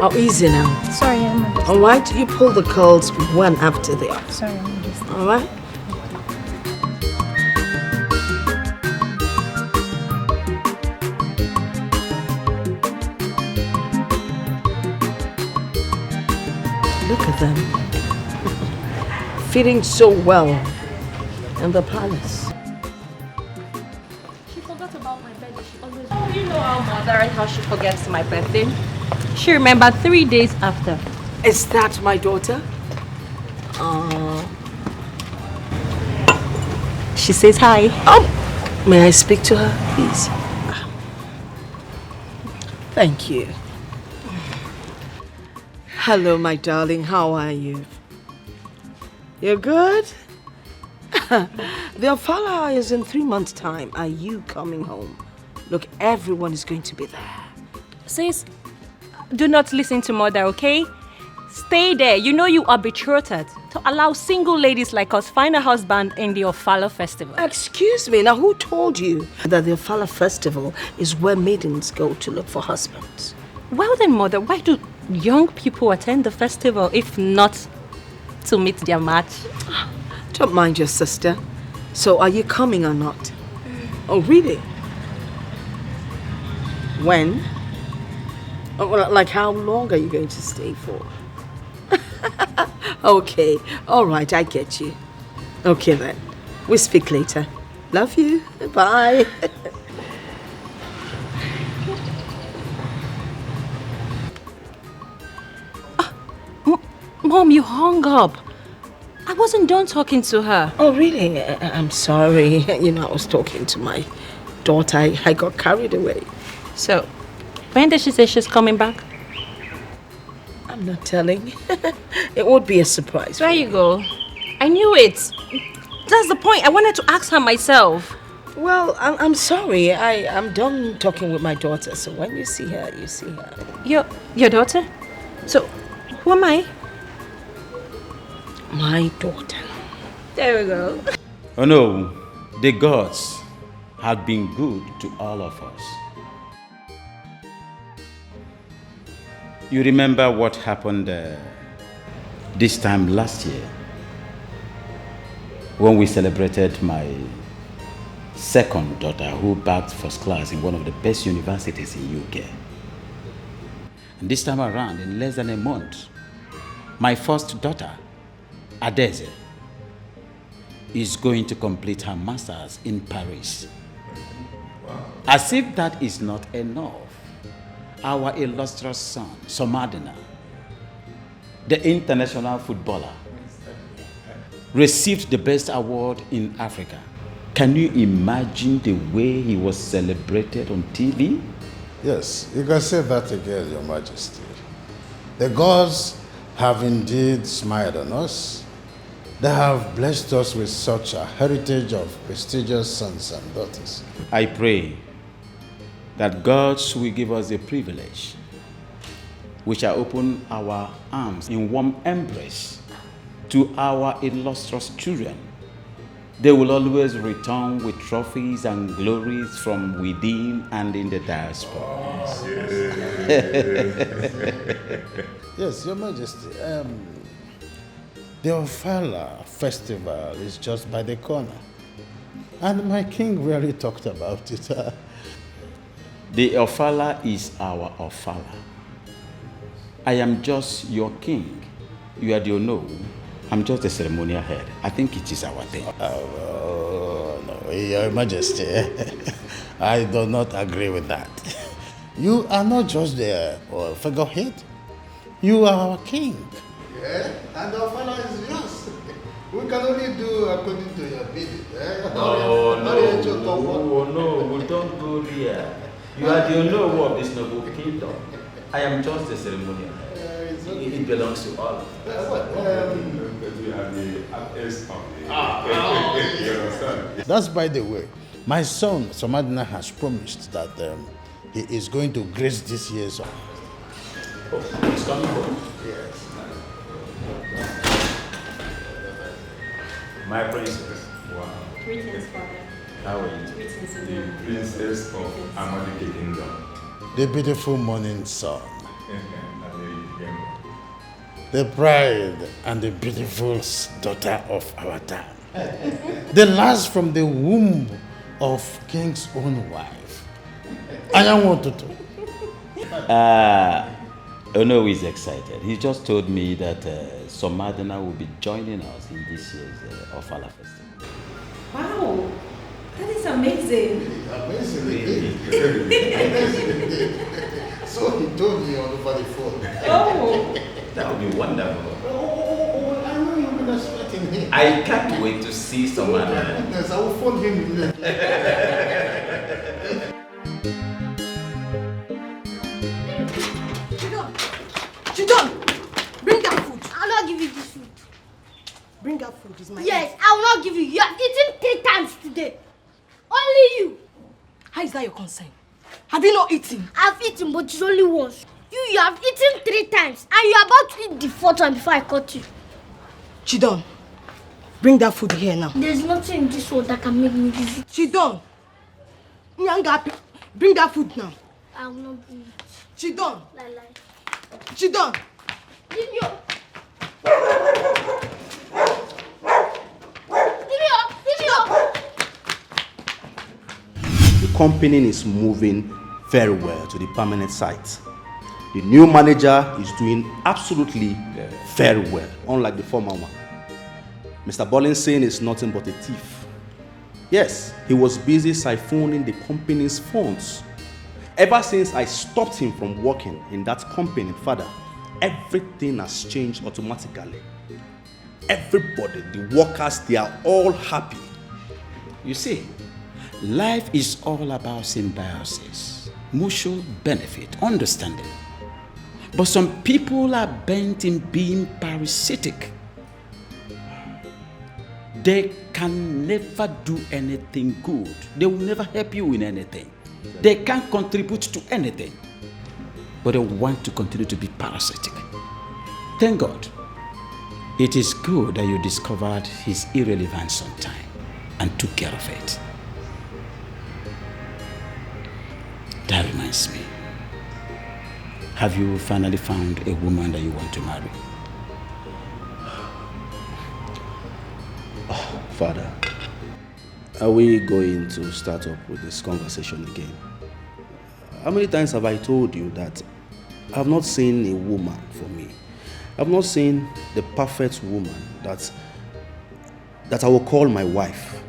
Oh, easy now. Sorry, I'm just... All right, you pull the curls one after the other. Sorry, I'm just... All right? Look at them. Fitting so well in the palace. She forgot about my birthday. She always... Oh, you know our mother and how she forgets my birthday. She remembered 3 days after. Is that my daughter? She says hi. Oh, may I speak to her, please? Thank you. Hello, my darling. How are you? You're good? The Ofala is in 3 months' time. Are you coming home? Look, everyone is going to be there. Sis, do not listen to mother, okay? Stay there. You know you are betrothed to allow single ladies like us find a husband in the Ofala festival. Excuse me, now who told you that the Ofala festival is where maidens go to look for husbands? Well then, mother, why do young people attend the festival if not to meet their match? Don't mind your sister. So are you coming or not? Oh, really? When? Oh, well, like how long are you going to stay for? Okay, all right, I get you. Okay then, we'll speak later. Love you, bye. Mom, you hung up. I wasn't done talking to her. Oh, really? I'm sorry. You know, I was talking to my daughter. I got carried away. So, when did she say she's coming back? I'm not telling. It would be a surprise. There you go. I knew it. That's the point. I wanted to ask her myself. Well, I'm sorry. I'm done talking with my daughter. So when you see her, you see her. Your daughter? So, who am I? My daughter. There we go. Oh no, the gods have been good to all of us. You remember what happened this time last year when we celebrated my second daughter who bagged first class in one of the best universities in UK. And this time around, in less than a month, my first daughter, Adeze, is going to complete her master's in Paris. Wow. As if that is not enough, our illustrious son, Somadina, the international footballer, received the best award in Africa. Can you imagine the way he was celebrated on TV? Yes, you can say that again, Your Majesty. The gods have indeed smiled on us. They have blessed us with such a heritage of prestigious sons and daughters. I pray that God will give us the privilege. We shall open our arms in warm embrace to our illustrious children. They will always return with trophies and glories from within and in the diaspora. Oh, yes, Your Majesty. The Ofala festival is just by the corner. And my king really talked about it. The Ofala is our Ofala. I am just your king. You are the Ono. I'm just the ceremonial head. I think it is our thing. Oh, no, Your Majesty. I do not agree with that. You are not just the figurehead. You are our king. Yeah, and our father is yours. We can only do according to your bidding. No, we don't go there. You are the Ono of this noble kingdom. I am just the ceremonial head. It belongs to all of us. We are the artists of the you understand? That's by the way. My son, Somadina, has promised that he is going to grace this year's. Oh, he's coming home? Yes. My princess. Wow. Greetings, Father. How are you? Greetings, The princess of Amadike Kingdom. The beautiful morning sun. And the pride and the beautiful daughter of our time. The last from the womb of King's own wife. Anyanwototo. Ono is excited. He just told me that Somadina will be joining us in this year's Ofala Festival. Wow, that is amazing. Amazing indeed. Amazing indeed. So he told me over the phone. Oh. That would be wonderful. Oh, I know you've been expecting him. I can't wait to see Somadina. Yes, I will phone him. Chidon, bring that food. I'll not give you this food. Bring that food, it's my Yes, I will not give you. You have eaten 3 times today. Only you. How is that your concern? Have you not eaten? I've eaten, but it's only once. You have eaten 3 times, and you're about to eat the 4th one before I cut you. Chidon, bring that food here now. There's nothing in this world that can make me give it. Chidon, bring that food now. I will not bring it. Chidon, Lie. Chidon. Give me up. The company is moving very well to the permanent site. The new manager is doing absolutely very well, unlike the former one. Mr. Bollinson is nothing but a thief. Yes, he was busy siphoning the company's funds. Ever since I stopped him from working in that company, Father, everything has changed automatically. Everybody, the workers, they are all happy. You see, life is all about symbiosis, mutual benefit, understanding. But some people are bent in being parasitic. They can never do anything good. They will never help you in anything. They can't contribute to anything. But they want to continue to be parasitic. Thank God. It is good that you discovered his irrelevance on time and took care of it. That reminds me. Have you finally found a woman that you want to marry? Father, are we going to start up with this conversation again? How many times have I told you that I have not seen a woman for me? I have not seen the perfect woman that I will call my wife.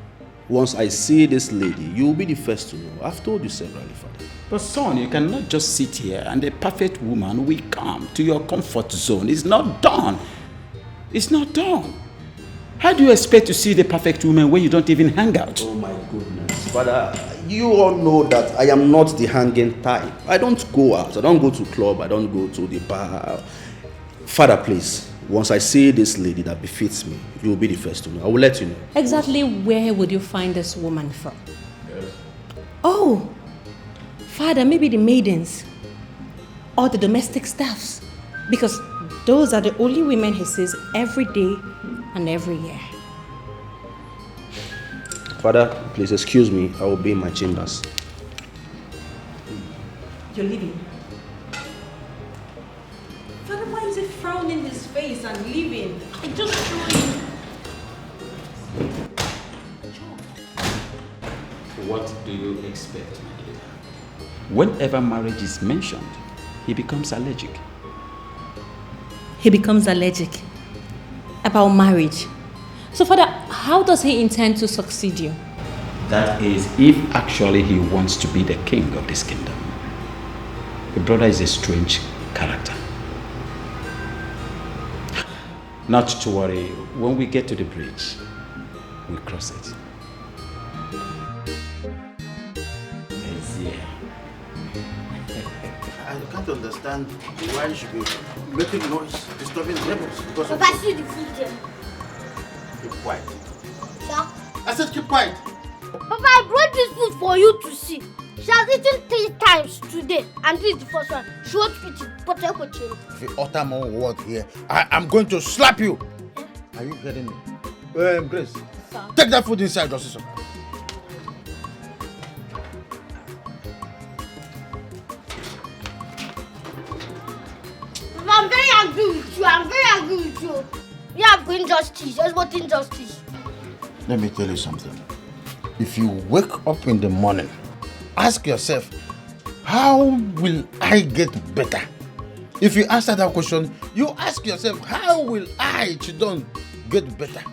Once I see this lady, you will be the first to know. I've told you severally, Father. But son, you cannot just sit here and the perfect woman will come to your comfort zone. It's not done. It's not done. How do you expect to see the perfect woman when you don't even hang out? Oh my goodness. Father, you all know that I am not the hanging type. I don't go out. I don't go to club. I don't go to the bar. Father, please, once I see this lady that befits me, you will be the first to know. I will let you know. Exactly where would you find this woman from? Yes. Oh, Father, maybe the maidens or the domestic staffs, because those are the only women he sees every day and every year. Father, please excuse me. I will be in my chambers. You're leaving? Father, why is he frowning his face and leaving? I just showed him. What do you expect, my dear? Whenever marriage is mentioned, he becomes allergic. He becomes allergic about marriage. So, Father, how does he intend to succeed you? That is, if actually he wants to be the king of this kingdom. Your brother is a strange character. Not to worry, when we get to the bridge, we'll cross it. I can't understand why you should be making noise, disturbing the neighbors. Because Papa, see the food there. keep quiet. Sir? I said keep quiet. Papa, I brought this food for you to see. She has eaten 3 times today, and this is the first one. She won't eat it, but I could chill. If you utter more word here, I'm going to slap you. Are you getting me? Grace, Sir? take that food inside, also. Papa, I'm very angry with with you. I'm very angry with you. You have injustice. There's what injustice. Let me tell you something. If you wake up in the morning, ask yourself, how will I get better? If you answer that question, you ask yourself, how will I, Chidon, get better?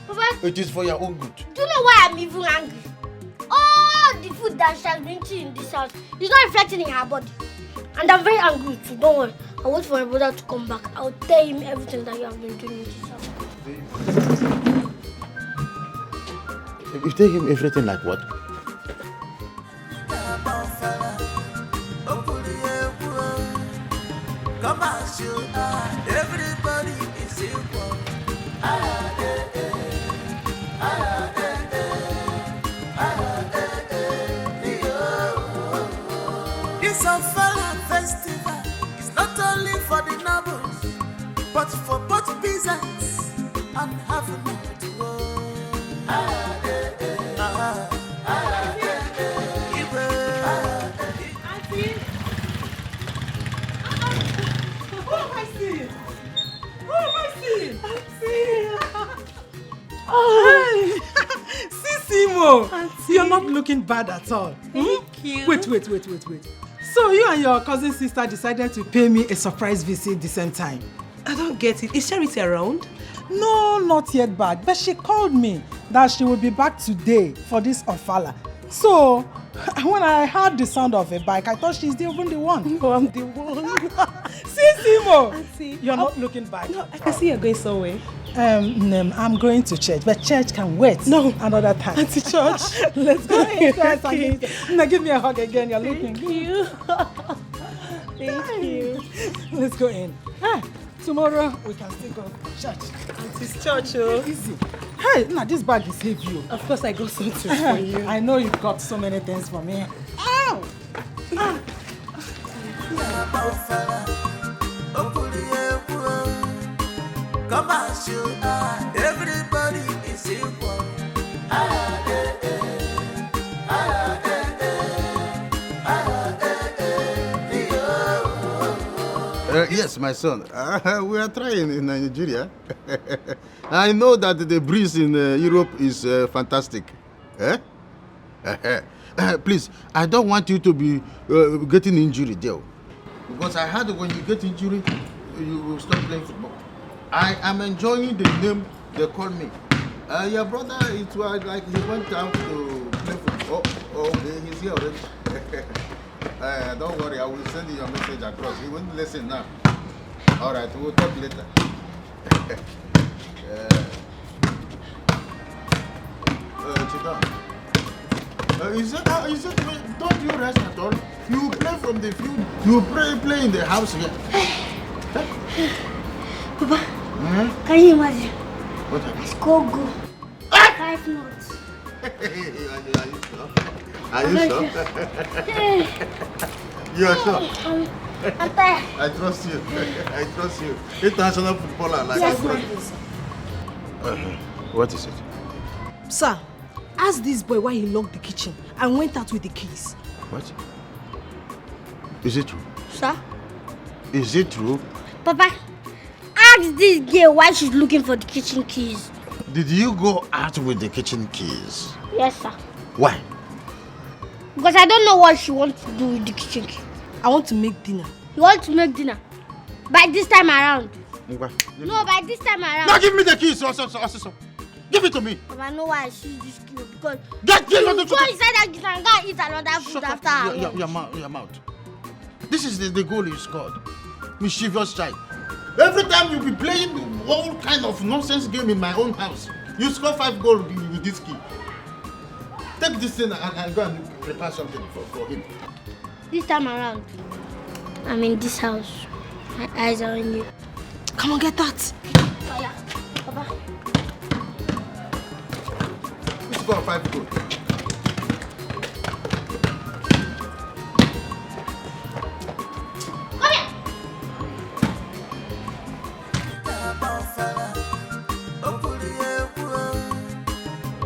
Papa, it is for your own good. Do you know why I'm even angry? All the food that she has been eating in this house is not reflecting in her body. And I'm very angry too. Don't worry. I'll wait for my brother to come back. I'll tell him everything that you have been doing in this house. You tell him everything like what? Everybody is equal. It's a fella festival. It's not only for the nobles, but for both peasants and having to go. Auntie? Who am I seeing? Who am I seeing? Auntie! Sissimo! You're not looking bad at all. Thank you. Wait. So you and your cousin sister decided to pay me a surprise visit the same time? I don't get it. Is Charity around? No, not yet back. But she called me that she will be back today for this Ofala. So, when I heard the sound of a bike, I thought she's even the one. No, I'm the one. Sissimo! Auntie, You're not looking bad. No, I can see you're going somewhere. I'm going to church, but church can wait. No, another time. Auntie Church. Let's go inside. Now give me a hug again. You're looking. Thank you. Thank you. Let's go in. Tomorrow we can still go to church. Auntie's church, oh. Easy. Hey, now this bag is heavy. Of course, I got something for you. I know you've got so many things for me. Ow! Come on, shoot. Everybody is equal. Yes, my son. We are trying in Nigeria. I know that the breeze in Europe is fantastic. Please, I don't want you to be getting injured there. Because I heard when you get injured, you will stop playing football. I am enjoying the name they call me. Your brother, it was like he went out to play football. Oh, okay, he's here already. Don't worry, I will send you your message across. He won't listen now. All right, we'll talk later. Chita, don't you rest at all? You play from the field. You play in the house here. Papa, can you imagine? What happened? Score goal. 5 notes. Are you sure? You are sure? I'm tired. I trust you. I trust you. International footballer like Yes, that. What is it? Sir, ask this boy why he locked the kitchen and went out with the keys. What? Is it true? Sir? Is it true? Papa, ask this girl why she's looking for the kitchen keys. Did you go out with the kitchen keys? Yes, sir. Why? Because I don't know what she wants to do with the kitchen key. I want to make dinner. You want to make dinner? By this time around? Okay. No, by this time around. Now give me the keys. Give it to me. Papa, I know why I see this key because Get you go inside that kitchen and go and eat another food after her. Your mouth. This is the goal you scored. Mischievous child. Every time you be playing all kind of nonsense game in my own house, you score 5 goals with this key. Take this thing and go and prepare something for him. This time around, I'm in this house. My eyes are on you. Come on, get that. Fire. Papa. You score 5 goals.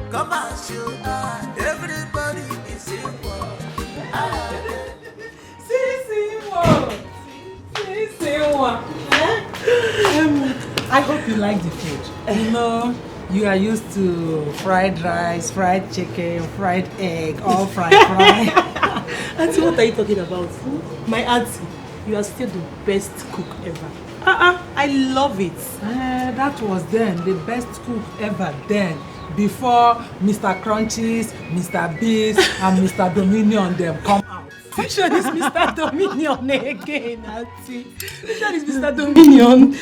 Come on, shoot. Everybody is equal. Sissimo! I hope you like the food. You know, you are used to fried rice, fried chicken, fried egg, all fried. Auntie, what are you talking about? My auntie, you are still the best cook ever. I love it. That was then the best cook ever then. Before Mr. Crunchies, Mr. Beast, and Mr. Dominion them come out. Which one is Mr. Dominion again, Auntie? Which one is Mr. Dominion?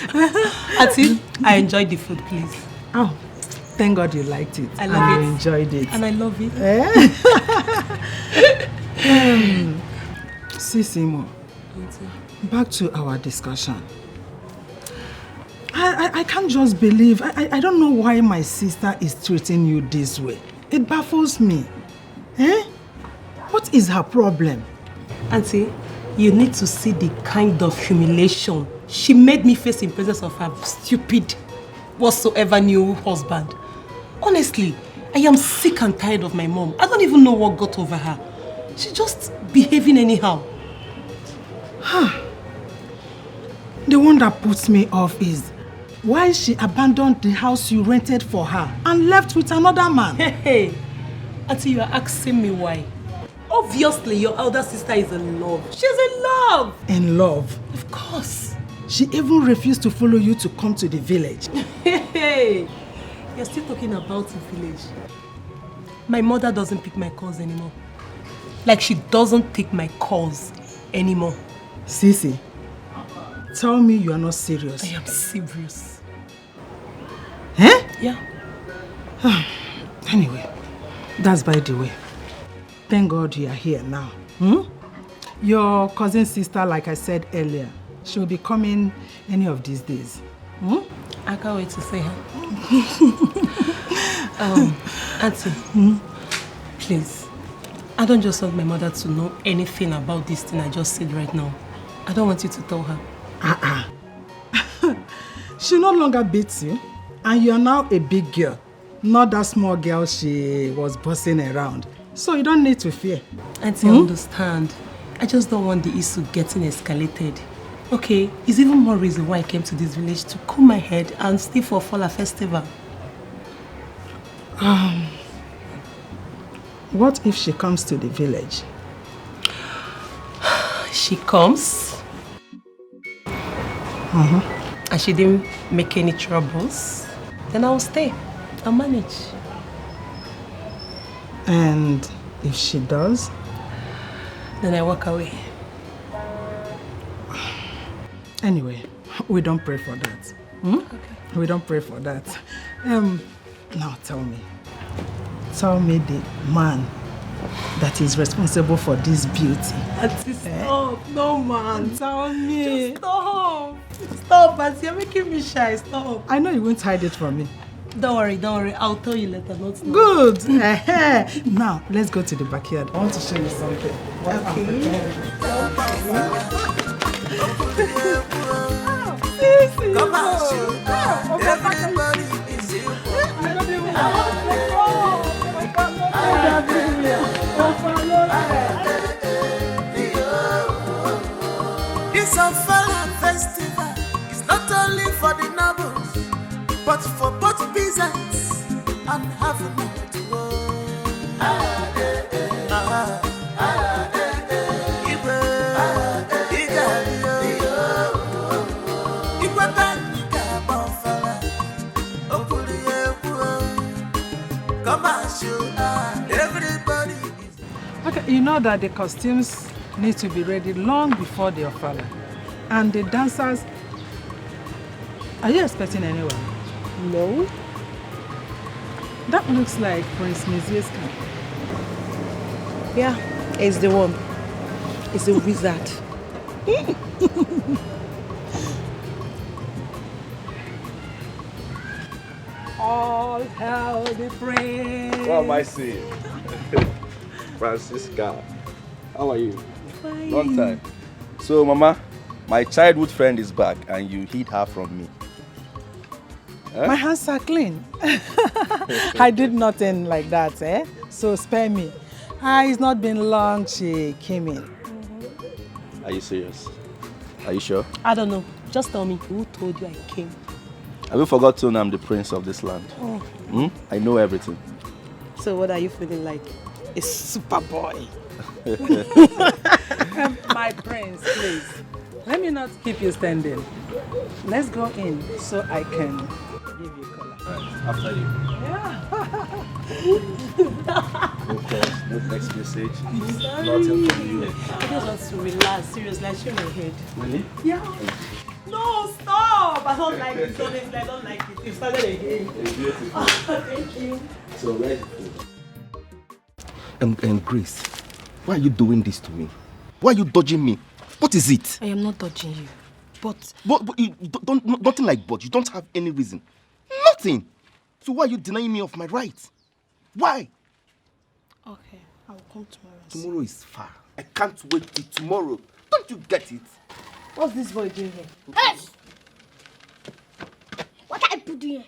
Auntie, I enjoyed the food, please. Oh, thank God you liked it. I love it. You enjoyed it. And I love it. Sisimo, back to our discussion. I can't just believe, I don't know why my sister is treating you this way. It baffles me. What is her problem? Auntie, you need to see the kind of humiliation she made me face in presence of her stupid, whatsoever new husband. Honestly, I am sick and tired of my mom. I don't even know what got over her. She's just behaving anyhow. The one that puts me off is why she abandoned the house you rented for her and left with another man. Hey, Auntie, you are asking me why. Obviously, your elder sister is in love. She's in love. In love? Of course. She even refused to follow you to come to the village. Hey, you're still talking about the village. My mother doesn't pick my calls anymore. Like she doesn't take my calls anymore. Sisi, tell me you are not serious. I am serious. Yeah. Anyway, that's by the way. Thank God you are here now. Your cousin sister, like I said earlier, she will be coming any of these days. I can't wait to see her. Auntie, please. I don't just want my mother to know anything about this thing I just said right now. I don't want you to tell her. She no longer beats you, and you are now a big girl. Not that small girl she was bossing around. So you don't need to fear. Auntie, I understand. I just don't want the issue getting escalated. Okay, it's even more reason why I came to this village to comb my head and stay for Fala festival. What if she comes to the village? She comes? And she didn't make any troubles? Then I'll stay. I'll manage. And if she does? Then I walk away. Anyway, we don't pray for that. Okay. We don't pray for that. Now tell me. Tell me the man that is responsible for this beauty. Auntie, stop. No, man. Tell me. Just stop. Stop, Auntie. You're making me shy. Stop. I know you won't hide it from me. Don't worry. I'll tell you later, not now. Good. Now, let's go to the backyard. I want to show you something. Come on, shoot. Everybody is It's a Fala festival. It's not only for the nobles, but for both peasants and having to Okay, you know that the costumes need to be ready long before the Ofala. And the dancers, are you expecting anyone? No. That looks like Prince Mizia's car. Yeah, it's the one. It's a wizard. All hail the prince. What am I saying? Francisca, how are you? Fine. Long time. So, Mama, my childhood friend is back and you hid her from me. Huh? My hands are clean. I did nothing like that, so spare me. It's not been long she came in. Are you serious? Are you sure? I don't know. Just tell me, who told you I came? Have you forgotten I'm the prince of this land? Oh. I know everything. So what are you feeling like? A super boy. My prince, please. Let me not keep you standing. Let's go in so I can give you color. After you. No calls, no text message. Nothing from you. I just want to relax. Seriously, I show my head. Really? Yeah. No, stop! I don't like it. Honestly, I don't like it. You started again. It's beautiful. Thank you. So where's the food? Grace, why are you doing this to me? Why are you dodging me? What is it? I am not dodging you, but you don't, nothing like but. You don't have any reason. Nothing. So why are you denying me of my rights? Why? okay, I will come tomorrow. Tomorrow is far. I can't wait till tomorrow. Don't you get it? What's this boy doing here? Hey! What are you doing here?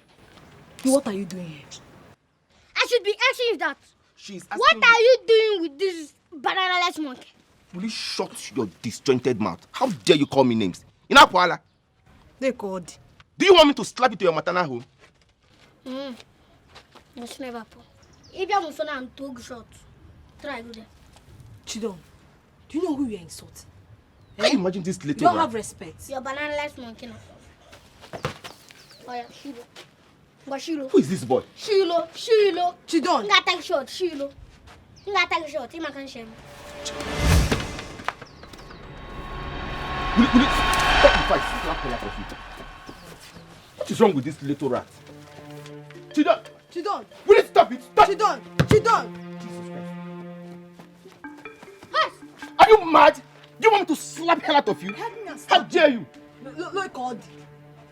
What are you doing here? I should be asking you that. She's asking What are you doing with this banana-less monkey? Will you shut your disjointed mouth? How dare you call me names? Inapuala. They called. Do you want me to slap you to your maternal home? That's never happen. If you want to talk short, try go there. Chidon, do you know who you are insulting? Can you imagine this little You don't one? have respect. Your banana-less monkey now. Oh yeah, Shilo. But Shilo. Who is this boy? Shilo. Chidon. You gotta take short, Shilo. You gotta take short. You can't shame. Will you stop if I slap her out of you? What is wrong with this little rat? Chidon. Will you stop it? Stop! Chidon. Jesus Christ. Are you mad? Do you want me to slap hell out of you? How dare you? Look, God.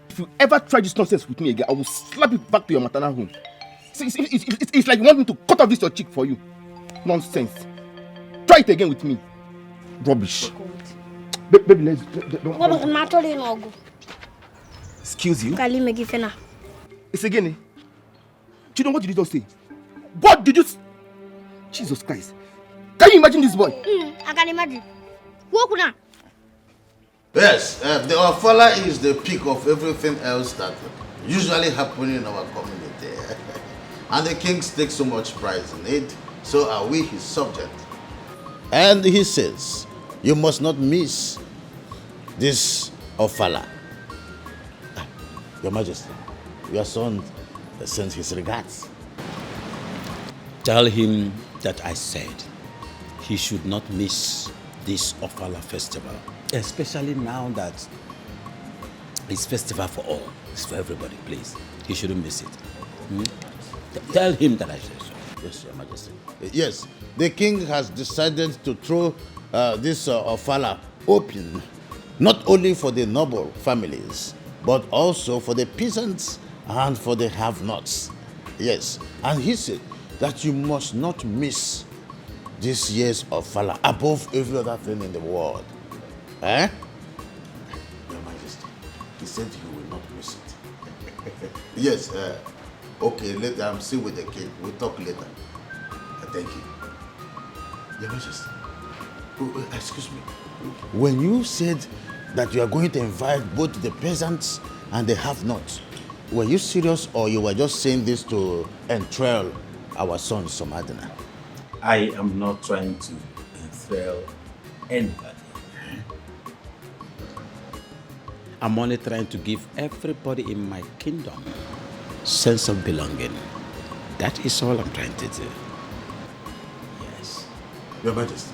If you ever try this nonsense with me again, I will slap you back to your maternal home. See, it's like you want me to cut off this your cheek for you. Nonsense. Try it again with me. Rubbish. Baby, let's... Don't... Excuse you? It's again, eh? Chidon, what did you just say? What did you... Jesus Christ. Can you imagine this boy? I can imagine. Walk now. Yes, the Ofala is the peak of everything else that usually happens in our community. And the king takes so much pride in it, so are we his subject. And he says, you must not miss this Ofala. Your Majesty, your son sends his regards. Tell him that I said he should not miss this Ofala festival, especially now that it's festival for all. It's for everybody, please. He shouldn't miss it. Tell him that I said so. Yes, Your Majesty. Yes, the king has decided to throw this Ofala open, not only for the noble families, but also for the peasants and for the have-nots. Yes, and he said that you must not miss this year's Ofala above every other thing in the world. Eh? Your Majesty, he said you will not miss it. Yes, okay, later I'm still with the king. We'll talk later. Thank you. Your Majesty, excuse me. When you said that you are going to invite both the peasants and the have-nots, were you serious or you were just saying this to enthrall our son Somadina? I am not trying to enthrall anybody. I'm only trying to give everybody in my kingdom sense of belonging. That is all I'm trying to do. Yes. Your Majesty,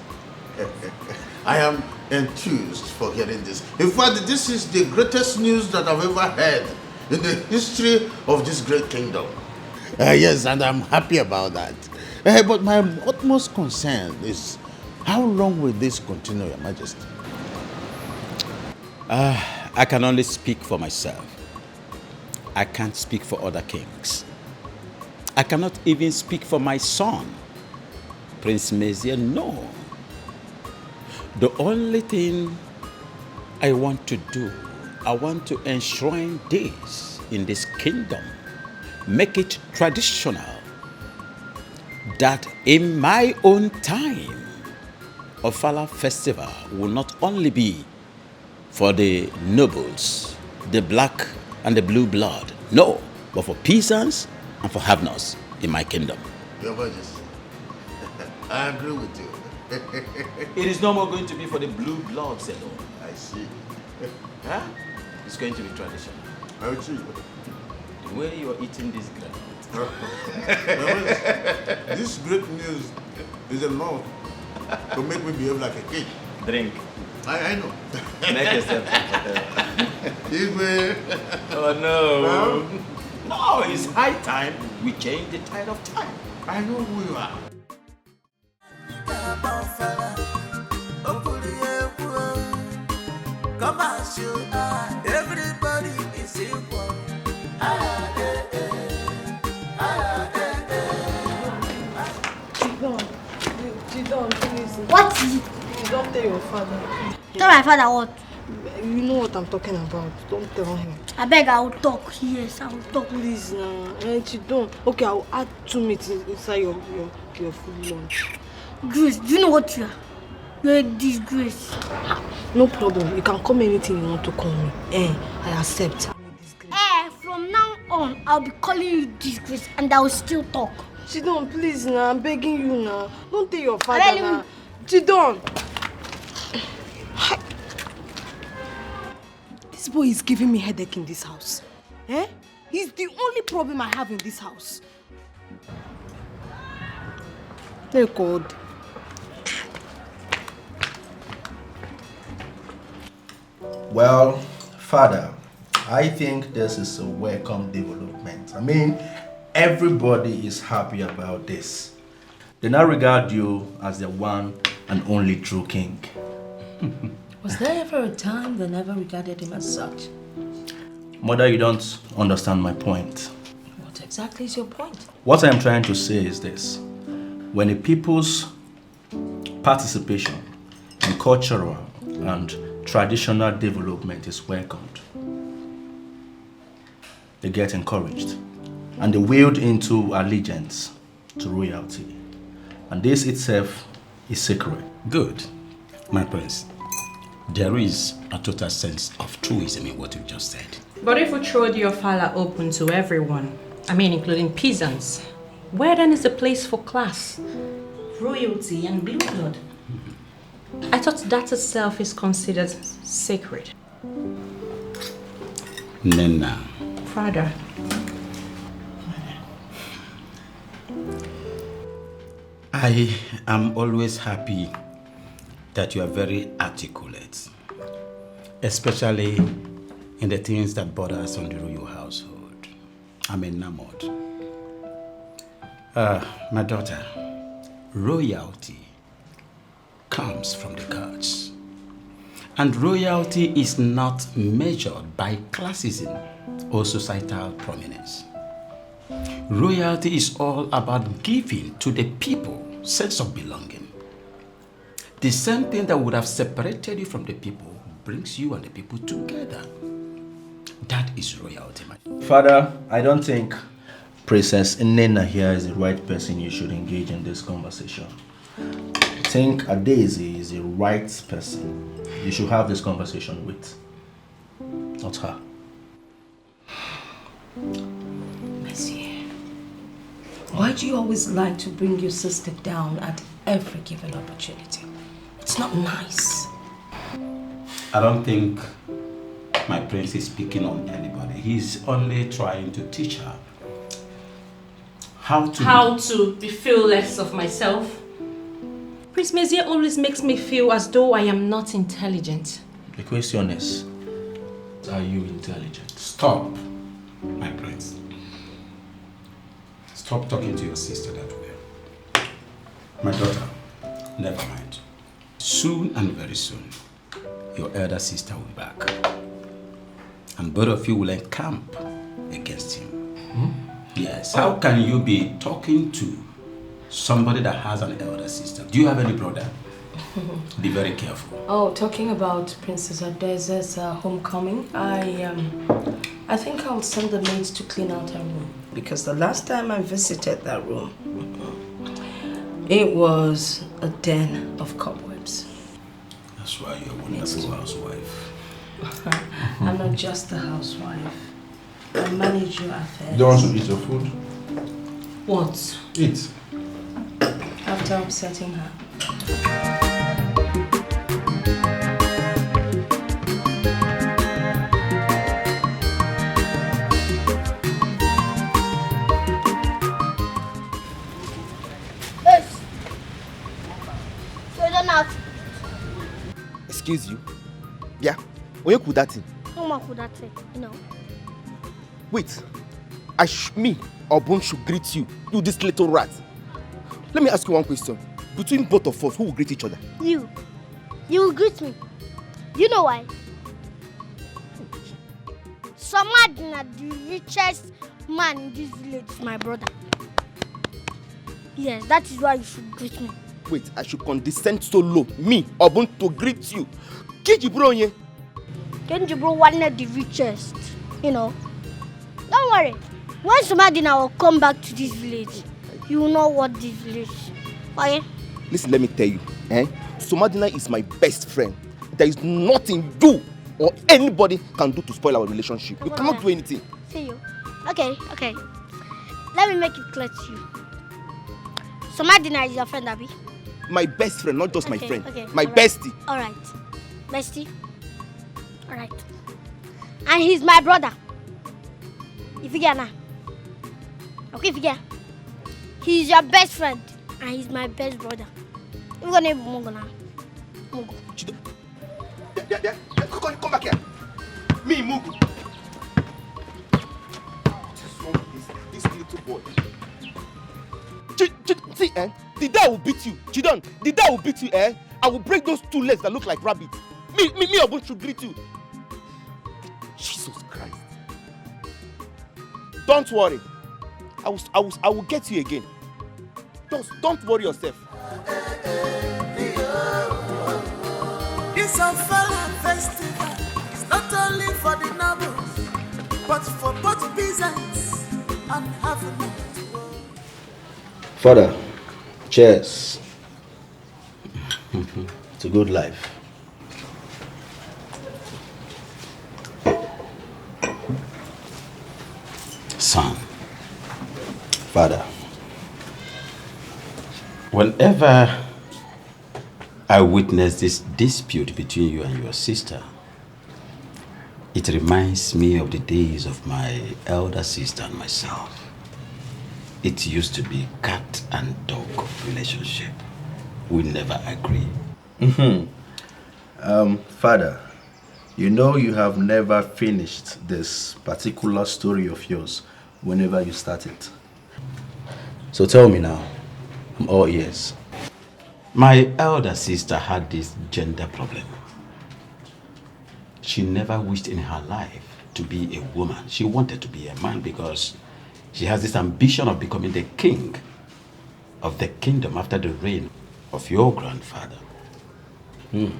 I am enthused for hearing this. In fact, this is the greatest news that I've ever heard in the history of this great kingdom. Yes, and I'm happy about that. But my utmost concern is, how long will this continue, Your Majesty? I can only speak for myself. I can't speak for other kings. I cannot even speak for my son, Prince Mezia, no. The only thing I want to do, I want to enshrine this in this kingdom, make it traditional, that in my own time, Ofala festival will not only be for the nobles, the black and the blue blood. No, but for peasants and for have-nots in my kingdom. Your Majesty, I agree with you. It is no more going to be for the blue bloods alone. I see. Huh? It's going to be traditional. I see. The way you are eating this grape. This great news is enough to make me behave like a king. Drink. I know. Make yourself comfortable. Oh no. No, it's high time we change the tide of time. I know who you are. Come on, shoot. Everybody is equal. Chidon, please. What is it? You don't tell your father. Tell my father what? You know what I'm talking about. Don't tell him. I beg, I will talk. Yes, I will talk. Please now. Chidon. Okay, I will add 2 meats inside your food lunch. Grace, do you know what you are? You're a disgrace. No problem. You can call me anything you want to call me. I accept. From now on, I'll be calling you disgrace and I will still talk. Chidon, please now. I'm begging you now. Don't tell your father now. Chidon. This boy is giving me headache in this house. He's the only problem I have in this house. Thank God. Well, Father, I think this is a welcome development. I mean, everybody is happy about this. They now regard you as the one and only true king. Was there ever a time they never regarded him as such? Mother, you don't understand my point. What exactly is your point? What I am trying to say is this. When a people's participation in cultural and traditional development is welcomed, they get encouraged and they wield into allegiance to royalty. And this itself is sacred. Good, my prince. There is a total sense of truism in what you just said. But if we throw your father open to everyone, I mean including peasants, where then is the place for class, royalty and blue blood? I thought that itself is considered sacred. Nena. Father. I am always happy that you are very articulate, especially in the things that bother us on the royal household. I'm enamored. My daughter, royalty comes from the gods. And royalty is not measured by classism or societal prominence. Royalty is all about giving to the people sense of belonging. The same thing that would have separated you from the people brings you and the people together. That is royalty, my Father, I don't think Princess Nena here is the right person you should engage in this conversation. I think Adaeze is the right person you should have this conversation with, not her. Monsieur, why do you always like to bring your sister down at every given opportunity? It's not nice. I don't think my prince is picking on anybody. He's only trying to teach her how to be feel less of myself. Prince Messier always makes me feel as though I am not intelligent. The question is, are you intelligent? Stop, my prince. Stop talking to your sister that way. My daughter, never mind. Soon and very soon, your elder sister will be back. And both of you will encamp against him. Yes. How can you be talking to somebody that has an elder sister? Do you have any brother? Be very careful. Oh, talking about Princess Adeze's homecoming, I think I'll send the maids to clean out her room. Because the last time I visited that room, it was a den of cobwebs. That's why you're a wonderful housewife. I'm not just a housewife. I manage your affairs. You don't want to eat your food? What? Eat. After upsetting her. Yes. So you don't have Excuse you? Yeah? When you could that thing? no more could that say, you know. Wait. Me or Bone should greet you, you this little rat. Let me ask you one question. Between both of us, who will greet each other? You will greet me. You know why? Somadina, the richest man in this village, is my brother. Yes, that is why you should greet me. Wait, I should condescend so low, me or Bone, to greet you. Kijibronye. Kenjibro one of the richest, you know. Don't worry. When Somadina will come back to this village, you will know what this village is. Okay? Listen, let me tell you. Somadina is my best friend. There is nothing you or anybody can do to spoil our relationship. You cannot do anything. See you. Okay. Let me make it clear to you. Somadina is your friend, Abby? My best friend, not just my friend. Okay. My All right. bestie. Alright. Bestie. Alright. And he's my brother. If you get now. Okay, if you get. He's your best friend. And he's my best brother. We're gonna have Mungo now. Mungo. Yeah. Come back here. Me, Mugu. What is wrong with this little boy? See, the dad will beat you. Chidon, the dad will beat you, I will break those two legs that look like rabbits. Me, Obun should greet you. Jesus Christ. Don't worry. I will get you again. Just don't worry yourself. This Ofala festival is not only for the nobles, but for both peasants and heaven. Father, cheers. It's a good life. Son, Father, whenever I witness this dispute between you and your sister, it reminds me of the days of my elder sister and myself. It used to be cat and dog relationship. We never agree. Father, you know you have never finished this particular story of yours whenever you start it. So tell me now, I'm all ears. My elder sister had this gender problem. She never wished in her life to be a woman. She wanted to be a man because she has this ambition of becoming the king of the kingdom after the reign of your grandfather. You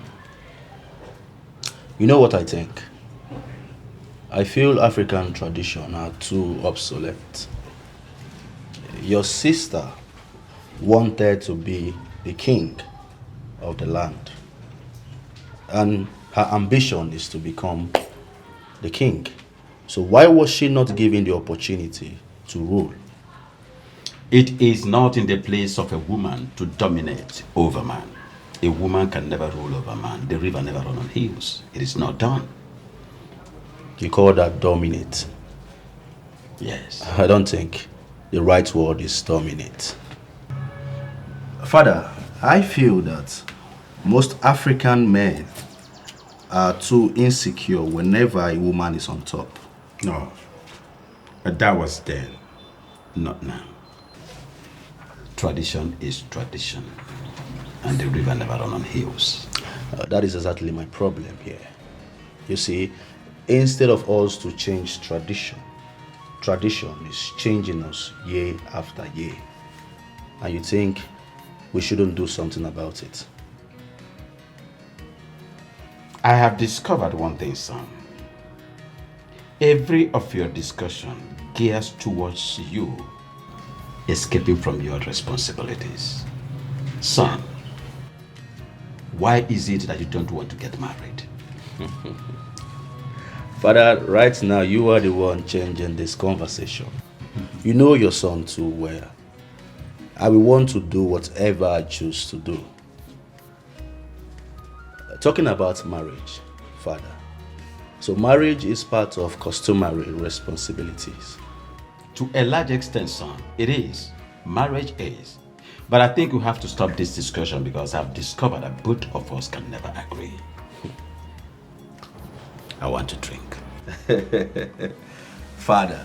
know what I think? I feel African traditions are too obsolete. Your sister wanted to be the king of the land, and her ambition is to become the king. So why was she not given the opportunity to rule? It is not in the place of a woman to dominate over man. A woman can never rule over man. The river never runs on hills. It is not done. You call that dominate? Yes. I don't think the right word is dominate. Father, I feel that most African men are too insecure whenever a woman is on top. No. But that was then, not now. Tradition is tradition. And the river never runs on hills. That is exactly my problem here. You see, instead of us to change tradition, tradition is changing us year after year. And you think we shouldn't do something about it. I have discovered one thing, son. Every of your discussion gears towards you escaping from your responsibilities. Son, why is it that you don't want to get married? Father, right now you are the one changing this conversation. You know your son too well. I will want to do whatever I choose to do. Talking about marriage, Father. So marriage is part of customary responsibilities. To a large extent, son, it is. Marriage is. But I think we have to stop this discussion because I've discovered that both of us can never agree. I want to drink. Father,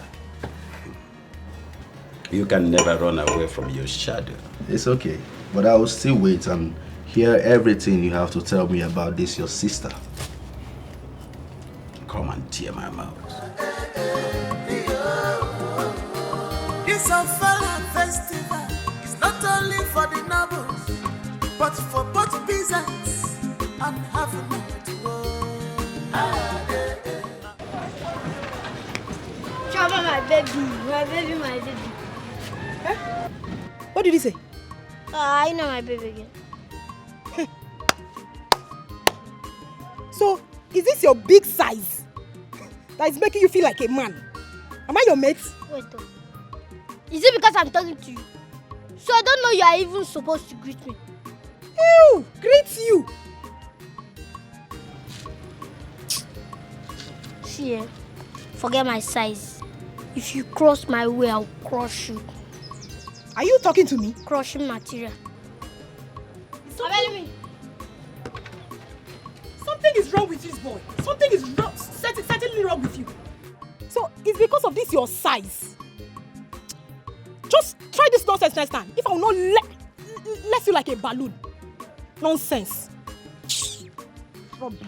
you can never run away from your shadow. it's okay, but I will still wait and hear everything you have to tell me about this, your sister. Come and tear my mouth. It's a Fala festival. It's not only for the nobles, but for both peasants and having to Chama, my baby, my baby, my baby. Huh? What did he say? I know my baby again. So, is this your big size that is making you feel like a man? Am I your mate? Wait, though. Is it because I'm talking to you? So I don't know you are even supposed to greet me. Ew! Greet you! See, forget my size. If you cross my way, I'll crush you. Are you talking to me? Crushing material. Something is wrong with this boy. Something is wrong, certainly wrong with you. So it's because of this your size. Just try this nonsense next time. If I will not let you like a balloon. Nonsense. Rubbish.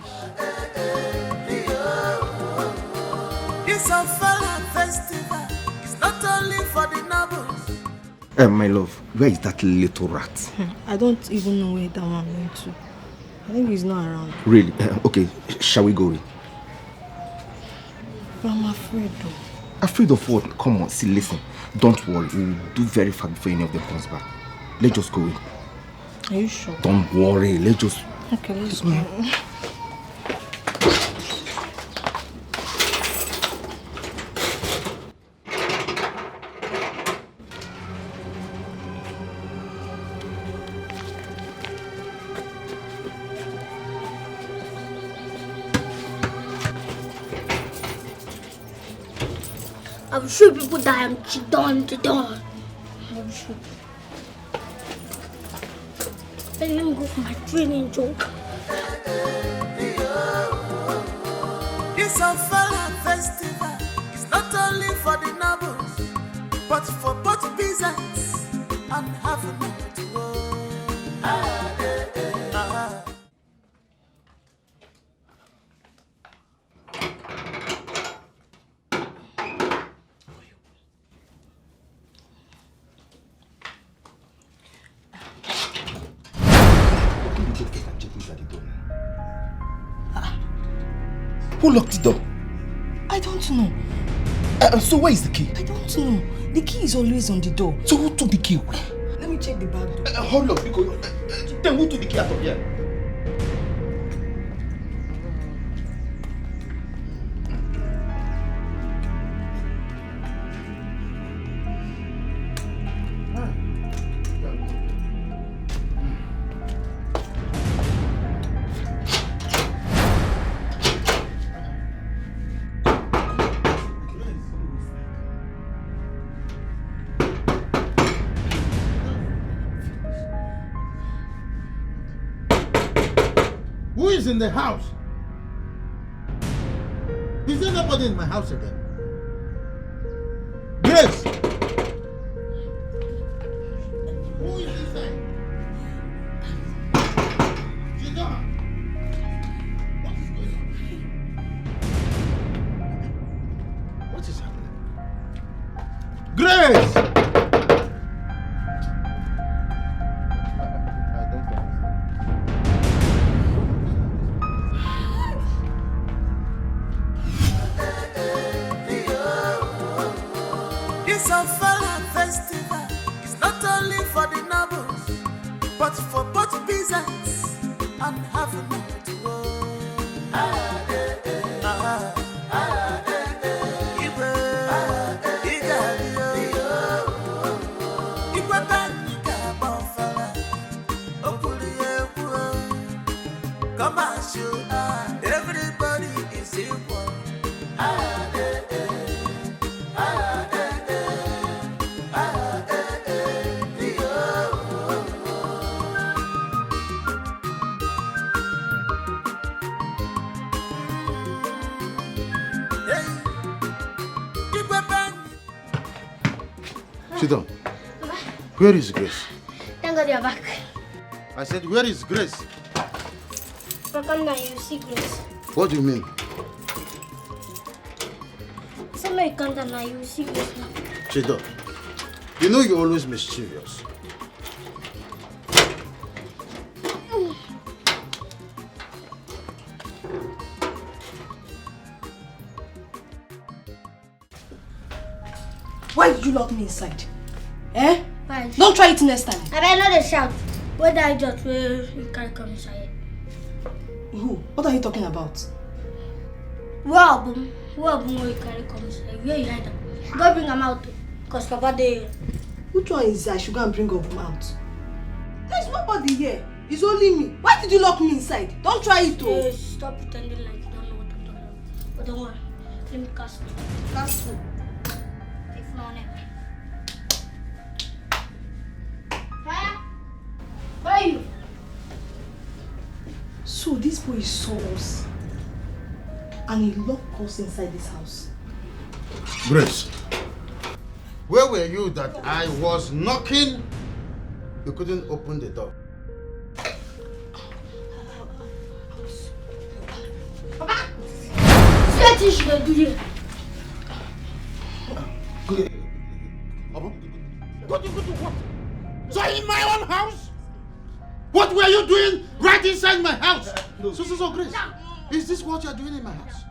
It's a Fala festival. It's not only for the nobles. My love, where is that little rat? I don't even know where that one went to. I think he's not around. Really? Okay, shall we go in? But I'm afraid though. Afraid of what? Come on, see, listen. Don't worry, we'll do very fast before any of them comes back. Let's just go in. Are you sure? Don't worry, let's just... Okay, let's go. I will show people that I am Chidon. I will show. Let me go for my training joke. It's a Fala festival. It's not only for the nobles, but for both peasants and having to Who locked the door? I don't know. So where is the key? I don't know. The key is always on the door. So who took the key away? Let me check the back door. Hold up, because then who took the key out of here? Who is in the house? Is there nobody in my house again? Grace! Who is inside? Sit down. What is going on? What is happening? Grace! It's a Fala festival. It's not only for the nobles, but for both peasants and having to Come on, shoot. Everybody is equal. Ah, eh, eh. Ah, eh, eh. Ah, eh, eh. Yo. Sit down. Where is Grace? Thank God you're back. I said, where is Grace? Come now, you see Grace. What do you mean? Somebody come down now, you see Grace now. Chido, you know you're always mischievous. Why did you lock me inside? Eh? Why? Don't try it next time. I better not shout. What I just where you can't come inside. Who? What are you talking about? Where you can't come inside? Where you hide them? Go bring them out. Cause Papa there. Which one is I should go and bring up him out? There's nobody here. It's only me. Why did you lock me inside? Don't try it, though. Hey, stop pretending like you don't know what I'm talking about. But don't worry. Let me cast food. That's true. Take food on it. Fire! Where are you? So this boy saw us and he locked us inside this house. Grace, where were you that I was knocking? You couldn't open the door. Papa! What is she do here? What you go to what? So in my own house? What were you doing right inside my house? So, Grace, is this what you're doing in my house?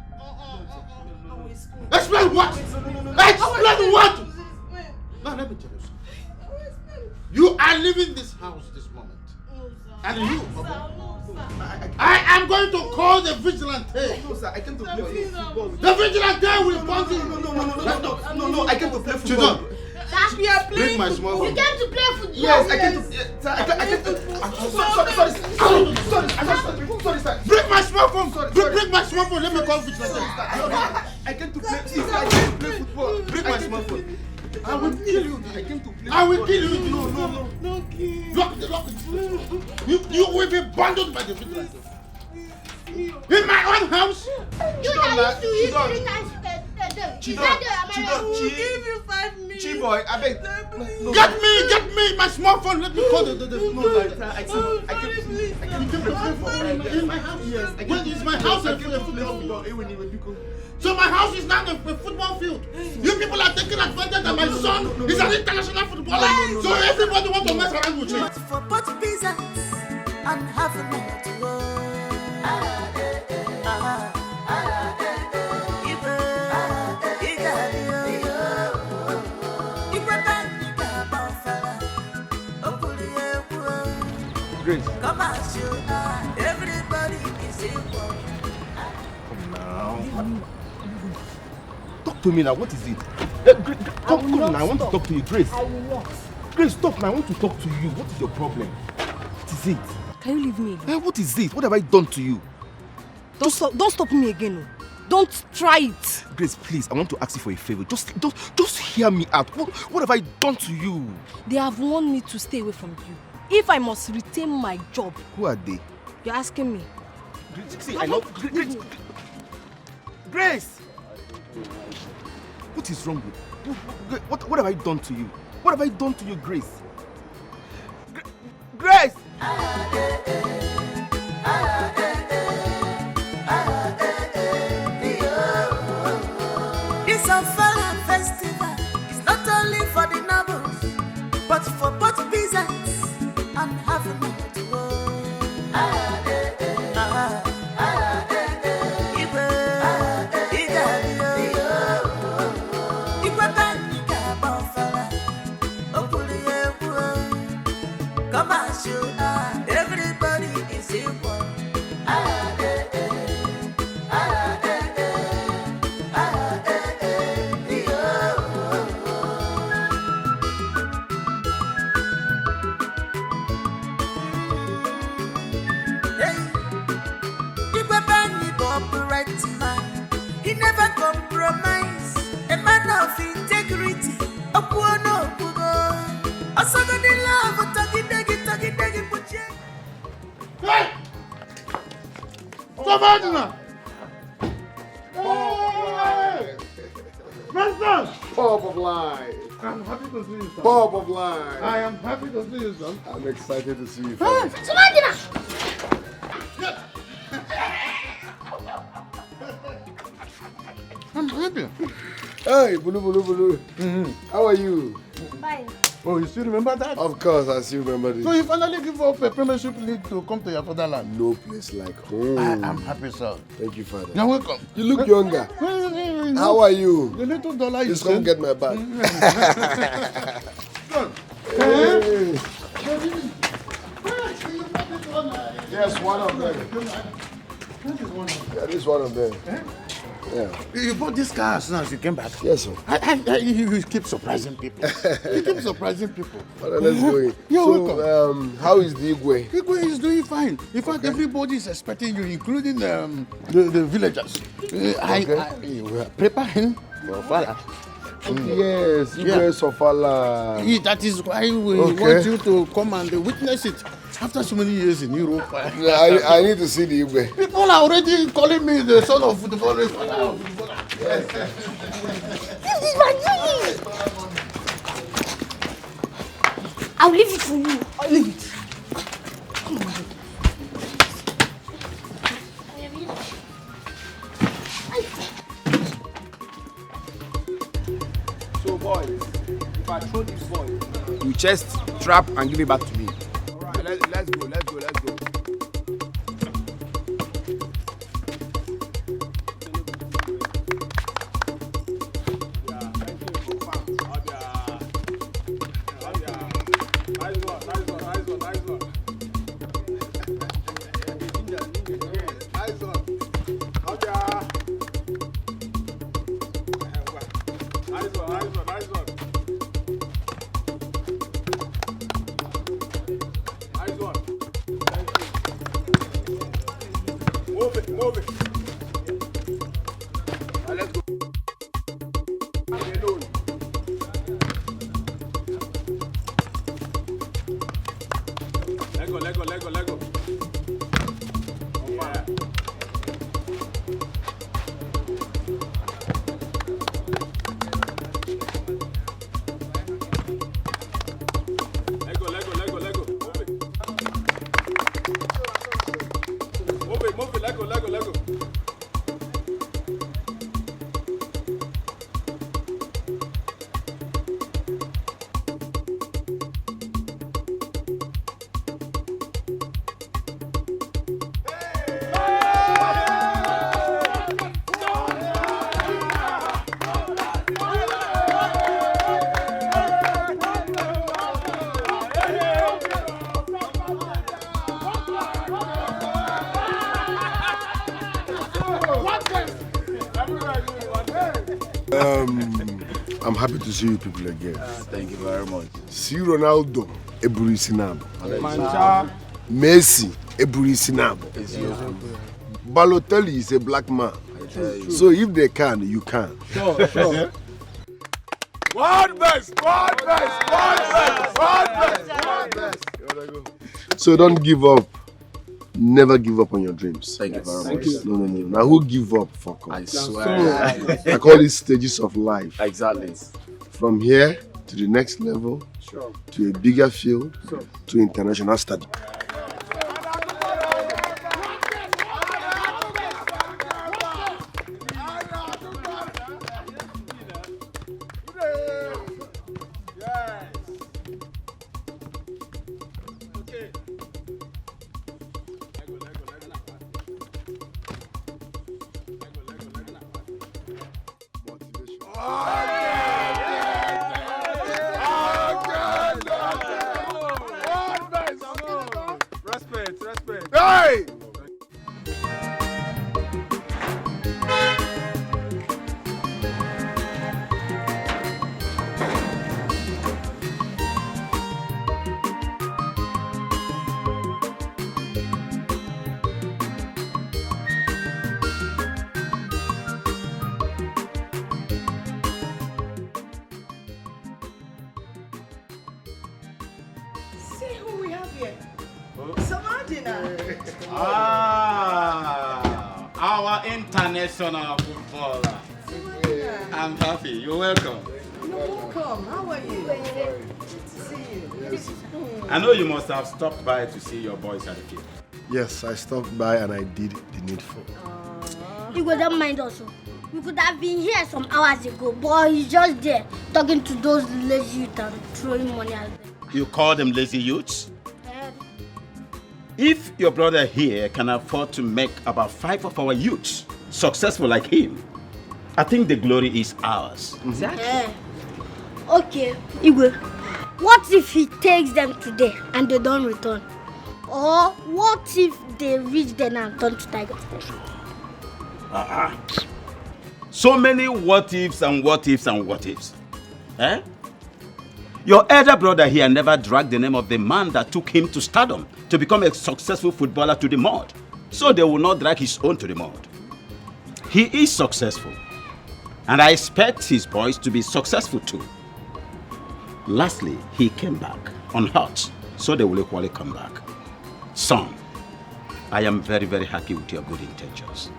Explain what? Explain what? Now let me tell you something. You are leaving this house this moment. And you, I am going to call the vigilante. No, sir, I came to play football. The vigilante will punch you. No, I came to play football. We are playing. Bring my small You phone. came to play football. Yes, I came to. Sir, I came to. Sorry, sir. Bring my small phone. Sorry. Bring my small phone. Let me call vigilante. I came to play. I came to play football. Bring my small phone. I will kill you. I came to play. I will kill you. No. Lock it. You will be bundled by the vigilante. In my own house. You that used to eat 3 times Chiboy, I beg. Get me my small phone. Let me call the I came to play football. in my house. Yes, When is my house a football field? So my house is now a football field. You people are taking advantage that my son is an international footballer. So everybody wants to mess around with you. But for both peasants and having it to work. Grace. Come on, shoot. Everybody is equal. Come now. Talk to me now. What is it? Come now. I want to talk to you, Grace. I will not. Grace, stop now. I want to talk to you. What is your problem? What is it? Can you leave me alone? What is it? What have I done to you? Don't stop me again. Don't try it. Grace, please, I want to ask you for a favor. Just hear me out. What have I done to you? They have warned me to stay away from you. If I must retain my job. Who are they? You're asking me. Grace, see, I love Grace. Grace! What is wrong with you? What have I done to you? What have I done to you, Grace? Grace! It's a fun festival. It's not only for the nobles, but for both peasants and having it to work. Come on, shoot. Everybody is equal. never compromise. A man of integrity. Okuono okugo. Asaga de love, taki degi puche. Hey! Savannah! Hey! Master! Bob of life. I'm happy to see you, son. Bob of life. I am happy to see you, son. I'm excited to see you. Hey! Savannah! I'm happy. Hey, Bulu. How are you? Fine. Oh, you still remember that? Of course, I still remember this. So you finally give up a premiership league to come to your fatherland? No place like home. I'm happy, sir. Thank you, Father. You're welcome. You look younger. How are you? The little dollar you Just come get my bag. Hey. Yes, one of them. Yeah, this is one of them. Yeah. You bought this car as soon as you came back? Yes, sir. You keep surprising people. You keep surprising people. Father, let's go in. You're welcome. How is the Igwe? Igwe is doing fine. In fact, everybody is expecting you, including the villagers. We are preparing for Father. Yes, Igwe Sofala. That is why we want you to come and witness it. After so many years in Europe. I need to see the Igwe. People are already calling me the son of footballer. This is my dream! I'll leave it for you. I'll leave it. So boys, if I throw this ball, you chest, trap and give it back to me. Alright, let's go. Move it. Let's go. Alone. Let go. Yeah. Let go. Move it. Let go. I'm happy to see you people again. Thank you very much. See Ronaldo, Eburi Sinab. Mancha. Messi, Eburi Sinab. Balotelli is a black man. So if they can, you can. Sure. One best. So don't give up. Never give up on your dreams. Thank you very much. No. Now who give up? Fuck off. I swear. I call it stages of life. Exactly. From here to the next level, to a bigger field, to international study. Respect. Hey! see who we have here. Samadina. Our international footballer. I'm happy. You're welcome. You're welcome. How are you? Good to see you. I know you must have stopped by to see your boys at the field. Yes, I stopped by and I did the needful. You don't mind also. We could have been here some hours ago, but he's just there talking to those lazy youth and throwing money at them. You call them lazy youths? If your brother here can afford to make about 5 of our youths successful like him, I think the glory is ours. Exactly. Okay, Igwe, what if he takes them today and they don't return? Or what if they reach there and turn to tigers? So many what ifs and what ifs and what ifs. Eh? Your elder brother here never dragged the name of the man that took him to stardom to become a successful footballer to the mud. So they will not drag his own to the mud. He is successful. And I expect his boys to be successful too. Lastly, he came back unhurt. So they will equally come back. Son, I am very, very happy with your good intentions.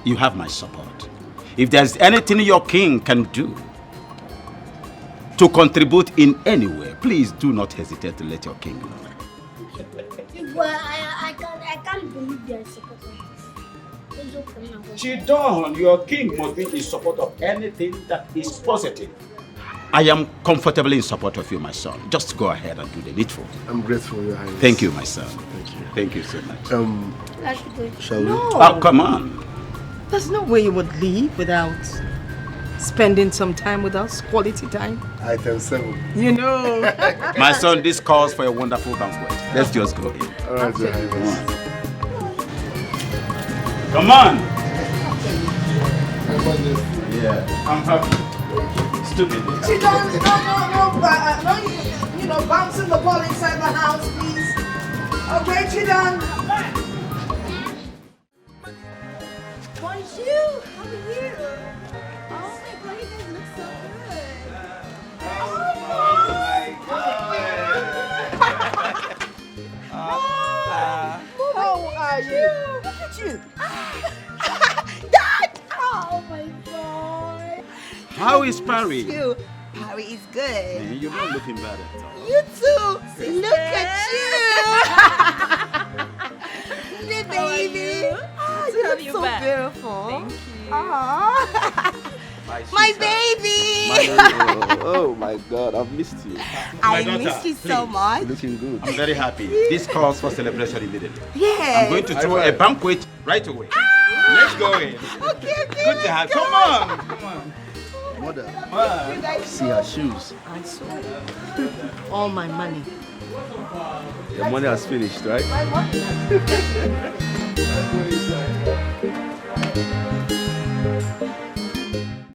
You have my support. If there's anything your king can do to contribute in any way, please do not hesitate to let your king know. Well, I can't believe you're in support of this. Chidon, your king must be in support of anything that is positive. I am comfortably in support of you, my son. Just go ahead and do the needful. I'm grateful, Your Highness. Thank you, my son. Thank you. Thank you so much. Shall we? Oh, come on. There's no way you would leave without spending some time with us, quality time. Item 7. You know. My son, this calls for a wonderful banquet. Let's just go in. All right, Your Highness. Come on. Yeah, I'm happy. Stupid. Chidon, no, bouncing the ball inside the house, please. Okay, Chidon. Bonjour, how are you? Oh my god, you guys look so good. Oh my god. How are you? Look at you. Dad! Oh my god. How is Parry? You. Parry is good. You're not looking bad at all. You too. Look at you. The baby. Oh, you look so beautiful. Thank you. Aww. My baby. Oh my God, I've missed you. I missed you so much. You're looking good. I'm very happy. This calls for celebration immediately. Yeah. I'm going to throw a banquet right away. Let's go in. Okay. Good to have. Come on. Mother, You guys see her shoes. I saw it. All my money. Your money has finished, right? My money.